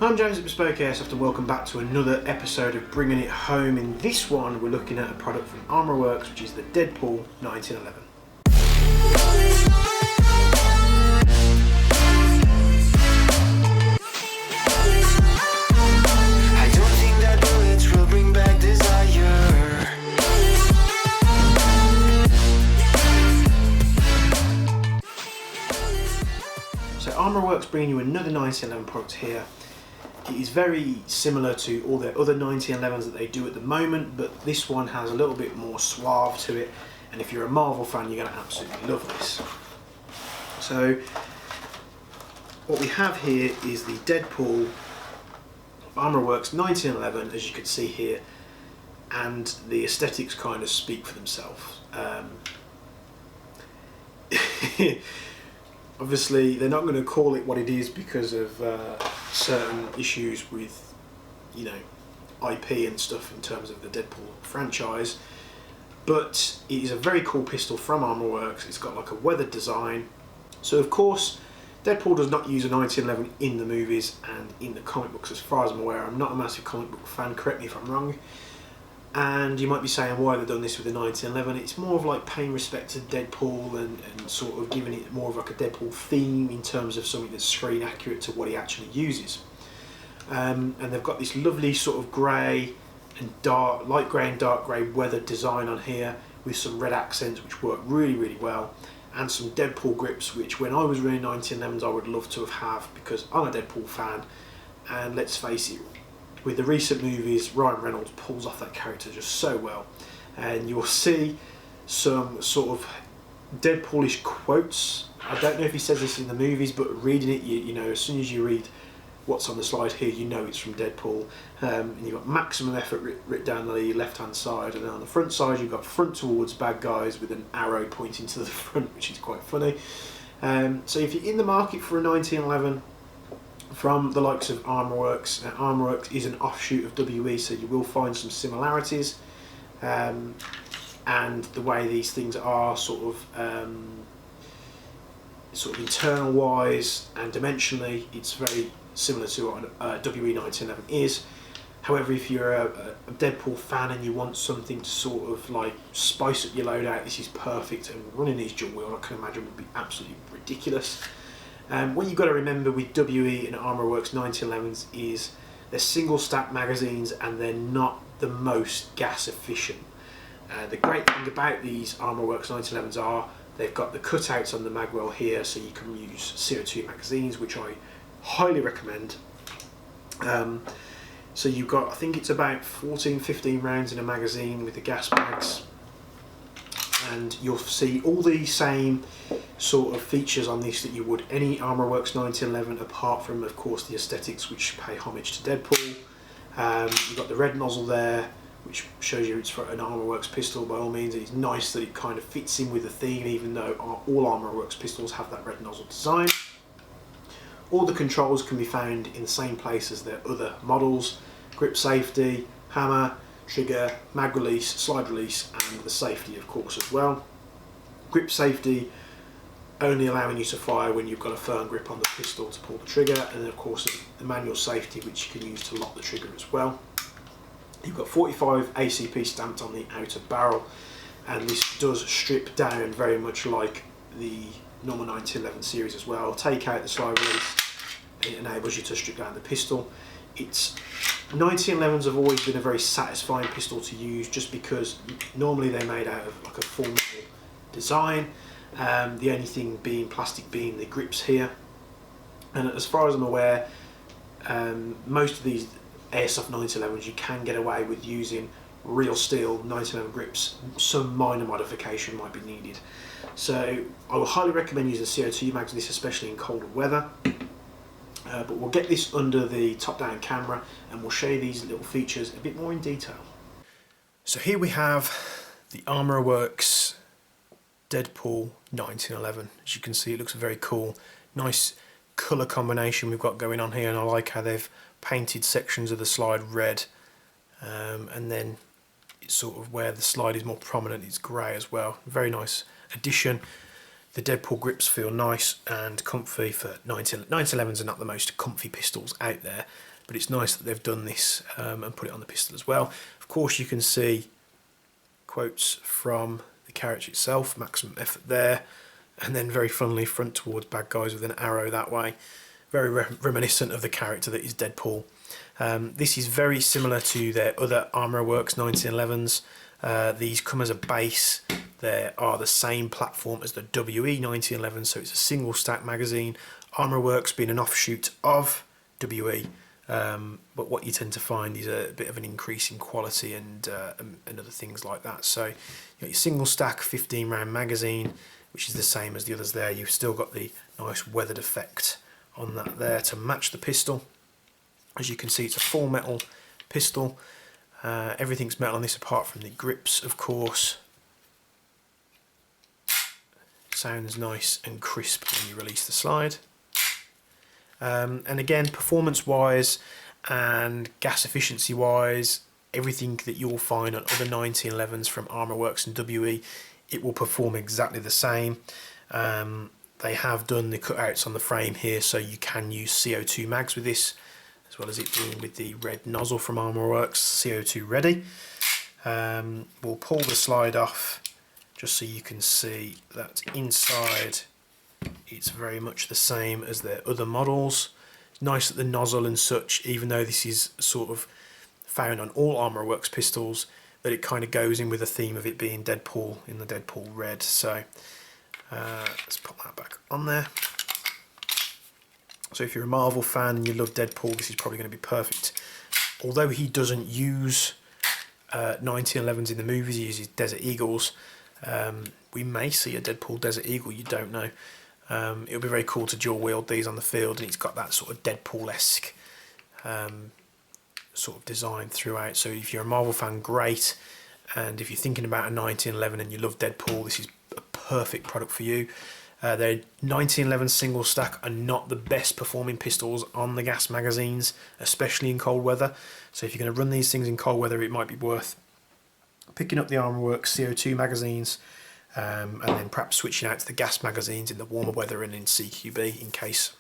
I'm James at Bespoke Airsoft and welcome back to another episode of Bringing It Home. In this one we're looking at a product from Armor Works, which is the Deadpool 1911. So Armor Works bringing you another 1911 product here. It is very similar to all their other 1911s that they do at the moment, but this one has a little bit more suave to it, and if you're a Marvel fan you're going to absolutely love this. So what we have here is the Deadpool Armor Works 1911, as you can see here, and the aesthetics kind of speak for themselves. Obviously they're not going to call it what it is because of certain issues with, you know, IP and stuff in terms of the Deadpool franchise, but it is a very cool pistol from Armor Works. It's got like a weathered design. So of course Deadpool does not use a 1911 in the movies and in the comic books as far as I'm aware. I'm not a massive comic book fan, correct me if I'm wrong. And you might be saying why they've done this with the 1911. It's more of like paying respect to Deadpool and sort of giving it more of like a Deadpool theme in terms of something that's screen accurate to what he actually uses. And they've got this lovely sort of grey and dark, light grey and dark grey weathered design on here with some red accents which work really, really well, and some Deadpool grips which when I was running 1911s I would love to have because I'm a Deadpool fan, and let's face it, with the recent movies, Ryan Reynolds pulls off that character just so well, and you'll see some sort of Deadpoolish quotes. I don't know if he says this in the movies, but reading it, you know, as soon as you read what's on the slide here, you know it's from Deadpool. And you've got maximum effort written down the left hand side, and then on the front side you've got front towards bad guys with an arrow pointing to the front, which is quite funny. So if you're in the market for a 1911 from the likes of Armor Works, Armor Works is an offshoot of WE, so you will find some similarities, and the way these things are sort of internal wise and dimensionally, it's very similar to what WE 1911 is. However, if you're a Deadpool fan and you want something to sort of like spice up your loadout, this is perfect, and running these dual wield I can imagine would be absolutely ridiculous. What you've got to remember with WE and Armor Works 1911s is they're single stack magazines and they're not the most gas efficient. The great thing about these Armor Works 1911s are they've got the cutouts on the magwell here, so you can use CO2 magazines, which I highly recommend. So you've got, I think it's about 14-15 rounds in a magazine with the gas bags, and you'll see all the same sort of features on this that you would any Armor Works 1911, apart from of course the aesthetics which pay homage to Deadpool. You've got the red nozzle there, which shows you it's for an Armor Works pistol by all means. It's nice that it kind of fits in with the theme, even though all Armor Works pistols have that red nozzle design. All the controls can be found in the same place as their other models: grip safety, hammer, trigger, mag release, slide release, and the safety of course as well. Grip safety only allowing you to fire when you've got a firm grip on the pistol to pull the trigger, and then of course the manual safety which you can use to lock the trigger as well. You've got 45 ACP stamped on the outer barrel, and this does strip down very much like the normal 1911 series as well. Take out the slide release, it enables you to strip down the pistol. 1911s have always been a very satisfying pistol to use, just because normally they're made out of like a full metal design, the only thing being plastic being the grips here. And as far as I'm aware, most of these Airsoft 1911s you can get away with using real steel 1911 grips. Some minor modification might be needed, so I would highly recommend using CO2 mags, this especially in colder weather. But we'll get this under the top-down camera and we'll show you these little features a bit more in detail. So here we have the Armor Works Deadpool 1911. As you can see, it looks very cool. Nice colour combination we've got going on here, and I like how they've painted sections of the slide red, and then it's sort of where the slide is more prominent, it's grey as well. Very nice addition. The Deadpool grips feel nice and comfy for 1911s are not the most comfy pistols out there, but it's nice that they've done this and put it on the pistol as well. Of course, you can see quotes from the character itself, maximum effort there, and then very funnily front towards bad guys with an arrow that way. Very reminiscent of the character that is Deadpool. This is very similar to their other Armor Works 1911s. These come as a base. They are the same platform as the WE 1911, so it's a single stack magazine. Armor Works being an offshoot of WE, but what you tend to find is a bit of an increase in quality and other things like that. So you got your single stack 15 round magazine, which is the same as the others there. You've still got the nice weathered effect on that there to match the pistol. As you can see, it's a full metal pistol. Everything's metal on this apart from the grips, of course. Sounds nice and crisp when you release the slide. And again, performance wise and gas efficiency wise, everything that you'll find on other 1911s from Armor Works and WE, it will perform exactly the same. They have done the cutouts on the frame here, so you can use CO2 mags with this, as well as it being with the red nozzle from Armor Works, CO2 ready. We'll pull the slide off just so you can see that inside it's very much the same as their other models. Nice that the nozzle and such, even though this is sort of found on all Armor Works pistols, that it kind of goes in with the theme of it being Deadpool in the Deadpool red. So let's put that back on there. So if you're a Marvel fan and you love Deadpool, this is probably going to be perfect. Although he doesn't use 1911s in the movies, he uses Desert Eagles. We may see a Deadpool Desert Eagle, you don't know. It'll be very cool to dual wield these on the field, and it's got that sort of Deadpool-esque sort of design throughout. So if you're a Marvel fan, great. And if you're thinking about a 1911 and you love Deadpool, this is a perfect product for you. Their 1911 single stack are not the best performing pistols on the gas magazines, especially in cold weather. So if you're going to run these things in cold weather, it might be worth picking up the Armor Works CO2 magazines and then perhaps switching out to the gas magazines in the warmer weather and in CQB in case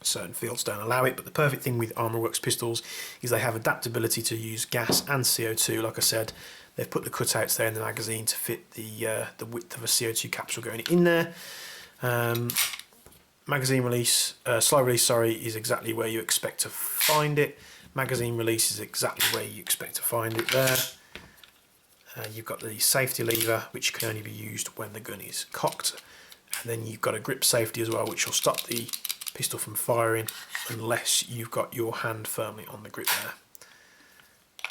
certain fields don't allow it. But the perfect thing with Armor Works pistols is they have adaptability to use gas and CO2. Like I said, they've put the cutouts there in the magazine to fit the width of a CO2 capsule going in there. Magazine release, slide release, sorry, is exactly where you expect to find it. Magazine release is exactly where you expect to find it there. You've got the safety lever, which can only be used when the gun is cocked. And then you've got a grip safety as well, which will stop the pistol from firing unless you've got your hand firmly on the grip there.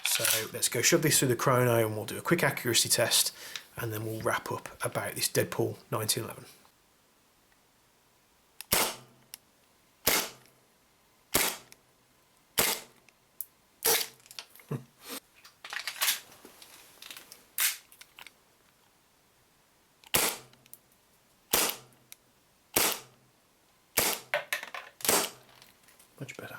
So let's go shove this through the Chrono and we'll do a quick accuracy test, and then we'll wrap up about this Deadpool 1911. Much better.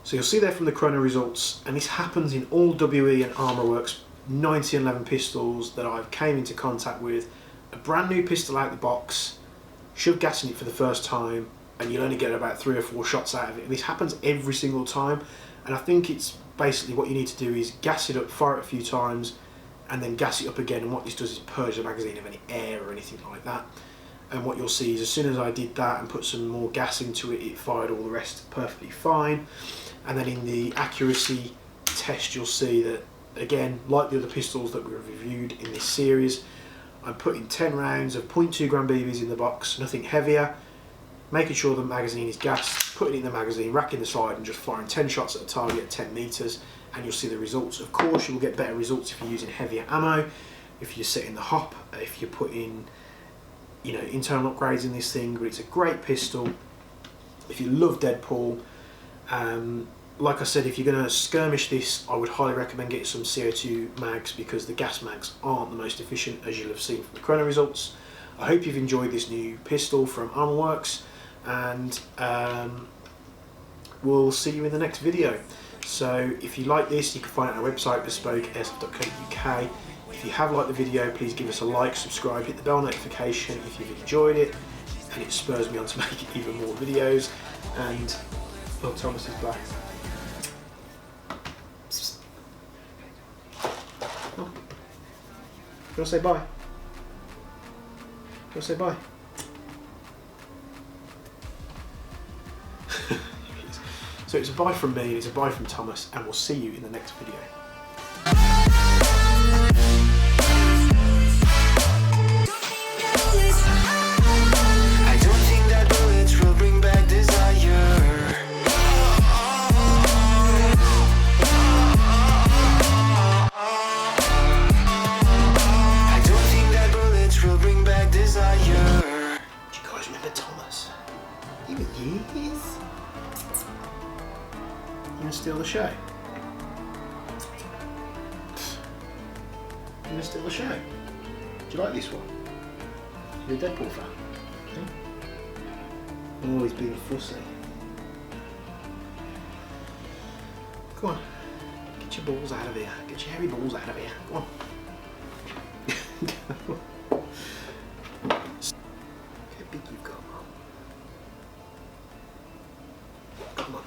So you'll see there from the Chrono results, and this happens in all WE and Armor Works 1911 pistols that I've came into contact with. A brand new pistol out the box, shove gas in it for the first time, and you'll only get about 3 or 4 shots out of it. And this happens every single time, and I think it's basically what you need to do is gas it up, fire it a few times, and then gas it up again. And what this does is purge the magazine of any air or anything like that. And what you'll see is as soon as I did that and put some more gas into it, it fired all the rest perfectly fine. And then in the accuracy test, you'll see that, again, like the other pistols that we've reviewed in this series, I'm putting 10 rounds of 0.2 gram BBs in the box, nothing heavier, making sure the magazine is gassed, putting it in the magazine, racking the slide, and just firing 10 shots at a target at 10 meters, and you'll see the results. Of course, you will get better results if you're using heavier ammo, if you're setting the hop, if you're putting, you know, internal upgrades in this thing. But it's a great pistol if you love Deadpool. Like I said, if you're going to skirmish this, I would highly recommend getting some CO2 mags, because the gas mags aren't the most efficient, as you'll have seen from the Chrono results. I hope you've enjoyed this new pistol from Armor Works, and we'll see you in the next video. So if you like this, you can find it on our website, bespokeairsoft.co.uk. If you have liked the video, please give us a like, subscribe, hit the bell notification if you've enjoyed it, and it spurs me on to make even more videos. And oh, Thomas is back. Oh. You want to say bye? You want to say bye? So it's a bye from me, it's a bye from Thomas, and we'll see you in the next video. I don't think that bullets will bring back desire. I don't think that bullets will bring back desire. Do you guys remember Thomas? He was years. You gonna steal the show? You gonna steal the show? Do you like this one? You're a Deadpool fan? Oh, he's being fussy. Come on, get your balls out of here. Get your hairy balls out of here. Come on. Look how big you've got, Mum. Come on.